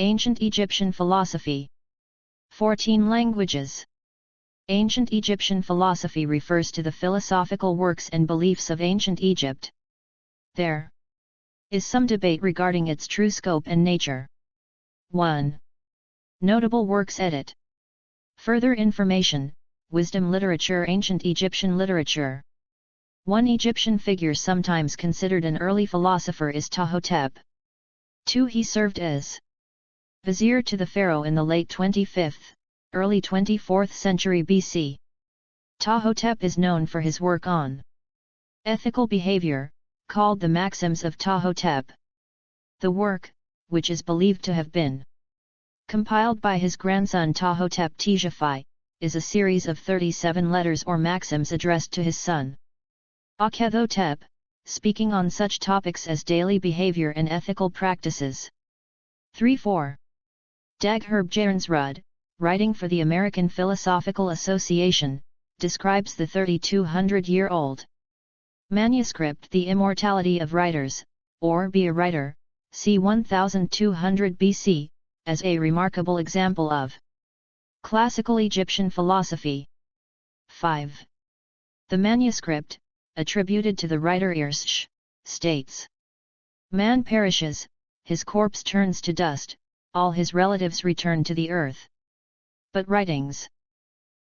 Ancient Egyptian philosophy. 14 languages. Ancient Egyptian philosophy refers to the philosophical works and beliefs of ancient Egypt. There is some debate regarding its true scope and nature. 1. Notable works. Edit. Further information: Wisdom literature. Ancient Egyptian literature. One Egyptian figure sometimes considered an early philosopher is Ptahhotep. 2. He served as vizier to the pharaoh in the late 25th, early 24th century BC. Ptahhotep is known for his work on ethical behavior, called the Maxims of Ptahhotep. The work, which is believed to have been compiled by his grandson Ptahhotep Teshephi, is a series of 37 letters or maxims addressed to his son Akhethotep, speaking on such topics as daily behavior and ethical practices. 3-4. Dag Herbjarensrud, writing for the American Philosophical Association, describes the 3,200-year-old manuscript The Immortality of Writers, or Be a Writer, c. 1200 BC, as a remarkable example of classical Egyptian philosophy. 5. The manuscript, attributed to the writer Irsh, states: Man perishes, his corpse turns to dust, all his relatives return to the earth. But writings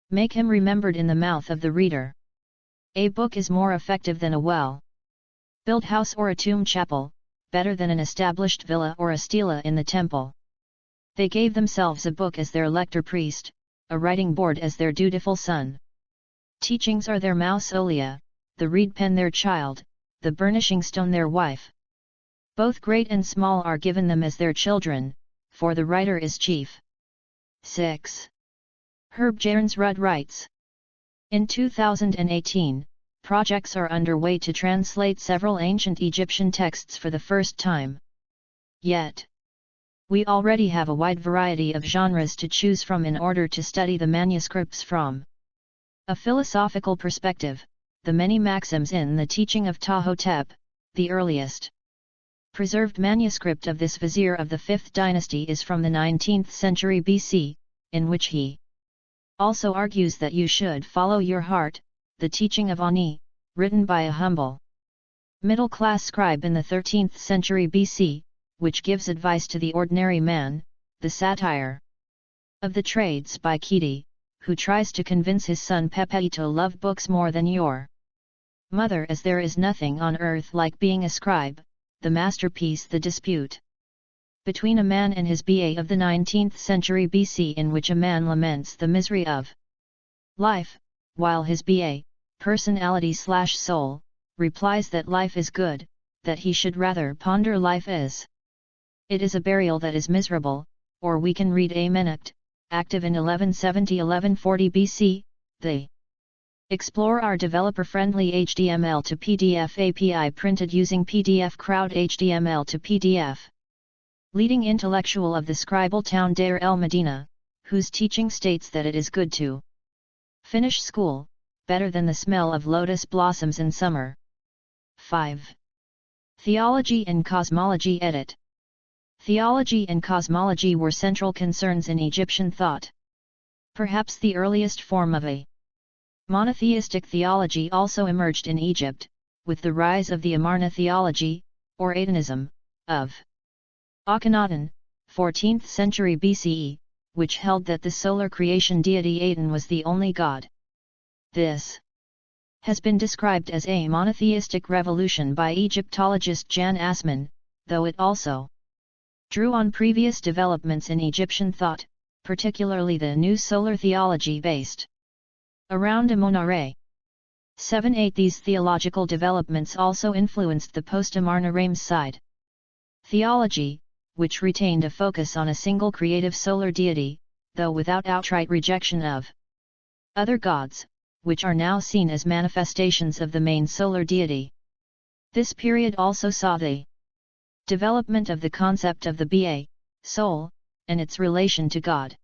make him remembered in the mouth of the reader. A book is more effective than a well-built house or a tomb chapel, better than an established villa or a stela in the temple. They gave themselves a book as their lector priest, a writing board as their dutiful son. Teachings are their mausolea, the reed pen their child, the burnishing stone their wife. Both great and small are given them as their children, for the writer is chief. 6. Herbjarensrud writes: in 2018, projects are underway to translate several ancient Egyptian texts for the first time. Yet, we already have a wide variety of genres to choose from in order to study the manuscripts from a philosophical perspective. The many maxims in the teaching of Ptahhotep, the earliest preserved manuscript of this vizier of the 5th dynasty, is from the 19th century BC, in which he also argues that you should follow your heart, the teaching of Ani, written by a humble middle-class scribe in the 13th century BC, which gives advice to the ordinary man, the satire of the trades by Kiti, who tries to convince his son Pepe to love books more than your mother, as there is nothing on earth like being a scribe, the masterpiece The Dispute between a man and his BA of the 19th century BC, in which a man laments the misery of life, while his BA, personality/soul, replies that life is good, that he should rather ponder life as it is a burial that is miserable. Or we can read Amenept, active in 1170–1140 BC, they explore our developer-friendly HTML to PDF API printed using PDF Crowd HTML to PDF. Leading intellectual of the scribal town Deir el Medina, whose teaching states that it is good to finish school, better than the smell of lotus blossoms in summer. 5. Theology and cosmology. Edit. Theology and cosmology were central concerns in Egyptian thought. Perhaps the earliest form of a monotheistic theology also emerged in Egypt, with the rise of the Amarna theology, or Atonism, of Akhenaten, 14th century BCE, which held that the solar creation deity Aten was the only god. This has been described as a monotheistic revolution by Egyptologist Jan Assmann, though it also drew on previous developments in Egyptian thought, particularly the new solar theology based around Amonare. 7-8. These theological developments also influenced the post-Amarna Ramesside theology, which retained a focus on a single creative solar deity, though without outright rejection of other gods, which are now seen as manifestations of the main solar deity. This period also saw the development of the concept of the Ba, soul, and its relation to God.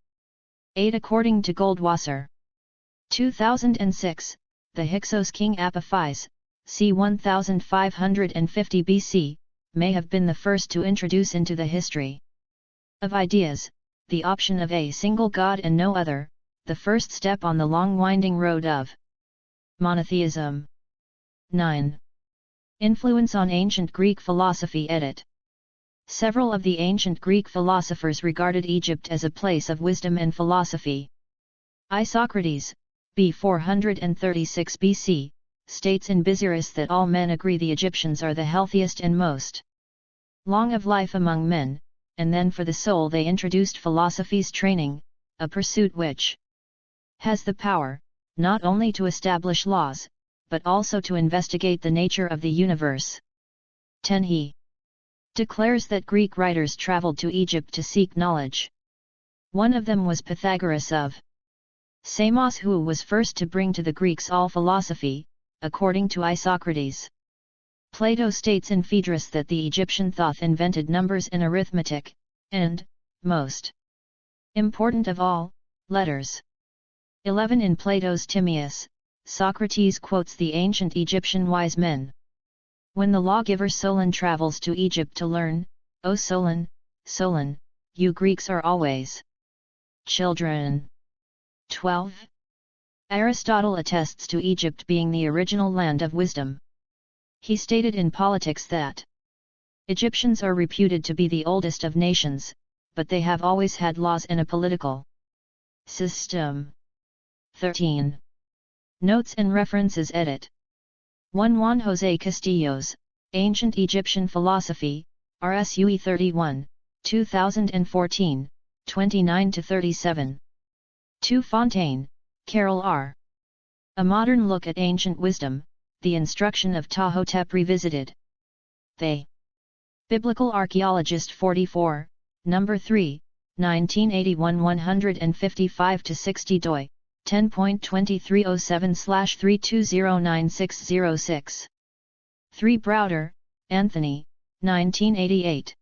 8. According to Goldwasser, 2006, the Hyksos king Apophis, c. 1550 BC, may have been the first to introduce into the history Of ideas, the option of a single God and no other, the first step on the long winding road of monotheism. 9. Influence on ancient Greek philosophy. Edit. Several of the ancient Greek philosophers regarded Egypt as a place of wisdom and philosophy. Isocrates, b. 436 BC, states in Busiris that all men agree the Egyptians are the healthiest and most long of life among men, and then for the soul they introduced philosophy's training, a pursuit which has the power, not only to establish laws, but also to investigate the nature of the universe. 10. He declares that Greek writers traveled to Egypt to seek knowledge. One of them was Pythagoras of Samos, who was first to bring to the Greeks all philosophy, according to Isocrates. Plato states in Phaedrus that the Egyptian Thoth invented numbers and arithmetic, and, most important of all, letters. 11. In Plato's Timaeus, Socrates quotes the ancient Egyptian wise men. When the lawgiver Solon travels to Egypt to learn, "O Solon, Solon, you Greeks are always children." 12. Aristotle attests to Egypt being the original land of wisdom. He stated in Politics that Egyptians are reputed to be the oldest of nations, but they have always had laws and a political system. 13. Notes and references. Edit. 1. Juan José Castillo's Ancient Egyptian Philosophy, RSUE 31, 2014, 29-37. 2. Fontaine, Carol R. A Modern Look at Ancient Wisdom, The Instruction of Ptah-hotep Revisited. They. Biblical Archaeologist 44, No. 3, 1981 155-60 doi, 10.2307/3209606. 3. Browder, Anthony, 1988.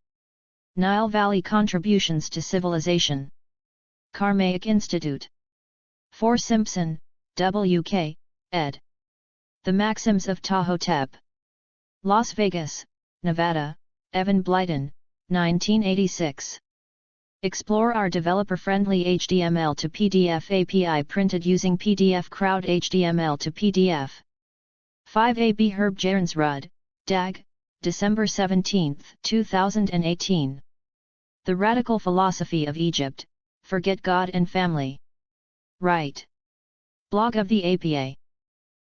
Nile Valley Contributions to Civilization. Karmaic Institute. 4. Simpson, W.K., ed. The Maxims of Ptah-hotep. Las Vegas, Nevada, Evan Blyton, 1986. Explore our developer-friendly HTML to PDF API printed using PDF Crowd HTML to PDF. 5. A. B. Herb Jernsrud, DAG, December 17, 2018. The Radical Philosophy of Egypt, Forget God and Family. Right. Blog of the APA.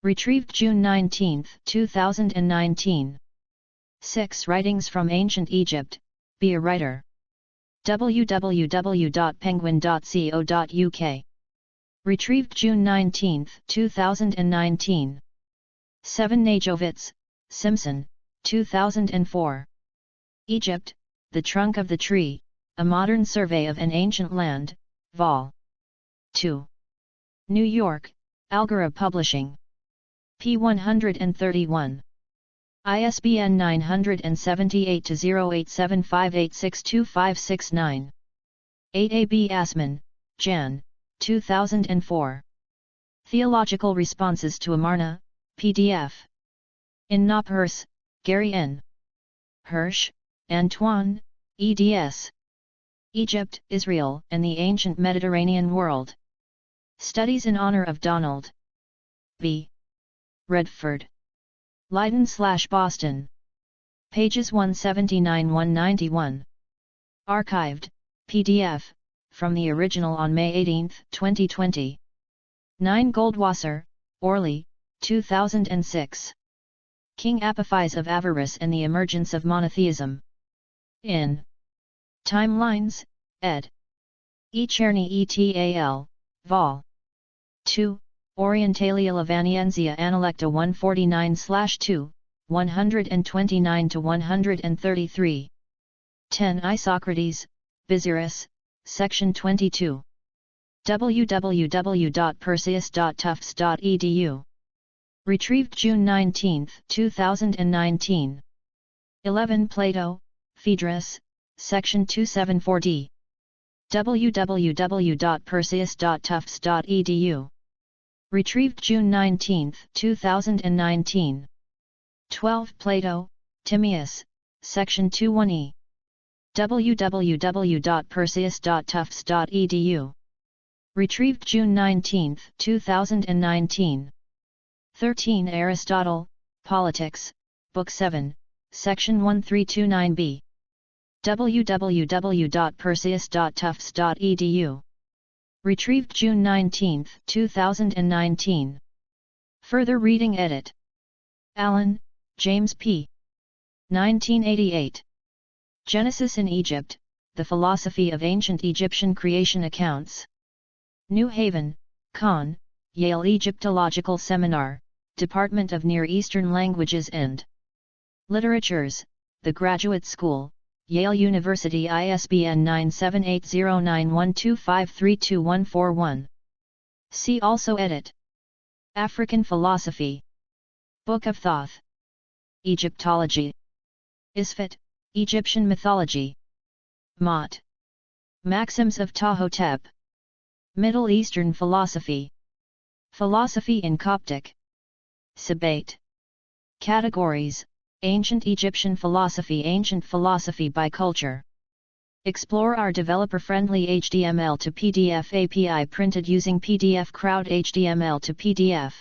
Retrieved June 19, 2019. 6. Writings from Ancient Egypt, Be a Writer. www.penguin.co.uk. Retrieved June 19, 2019. 7. Najovitz, Simpson, 2004. Egypt, The Trunk of the Tree, A Modern Survey of an Ancient Land, Vol. 2. New York, Algora Publishing. p. 131. ISBN 978-0875862569. 8. A. B. Assman, Jan, 2004. Theological Responses to Amarna, PDF. In Knopfhurst, Gary N. Hirsch, Antoine, eds. Egypt, Israel, and the Ancient Mediterranean World. Studies in honor of Donald B. Redford. Leiden/Boston. Pages 179-191. Archived, PDF, from the original on May 18, 2020. 9. Goldwasser, Orly, 2006. King Apophyse of Avarice and the Emergence of Monotheism. In Timelines, ed. E. Czerny et.al., Vol. 2, Orientalia Lavanienzia Analecta 149/2, 129-133. 10. Isocrates, Busiris, Section 22. www.perseus.tufts.edu. Retrieved June 19, 2019. 11. Plato, Phaedrus, Section 274d. www.perseus.tufts.edu. Retrieved June 19, 2019. 12. Plato, Timaeus, Section 21e. www.perseus.tufts.edu. Retrieved June 19, 2019. 13 Aristotle, Politics, Book 7, Section 1329b. www.perseus.tufts.edu. Retrieved June 19, 2019. Further reading edit. Allen, James P. 1988. Genesis in Egypt, The Philosophy of Ancient Egyptian Creation Accounts. New Haven, Conn, Yale Egyptological Seminar, Department of Near Eastern Languages and Literatures, The Graduate School, Yale University, ISBN 9780912532141. See also edit. African Philosophy. Book of Thoth. Egyptology. Isfet, Egyptian Mythology. Mott. Maxims of Ptahhotep. Middle Eastern Philosophy. Philosophy in Coptic. Sabate. Categories: Ancient Egyptian Philosophy, Ancient Philosophy by Culture. Explore our developer-friendly HTML to PDF API printed using PDF Crowd HTML to PDF.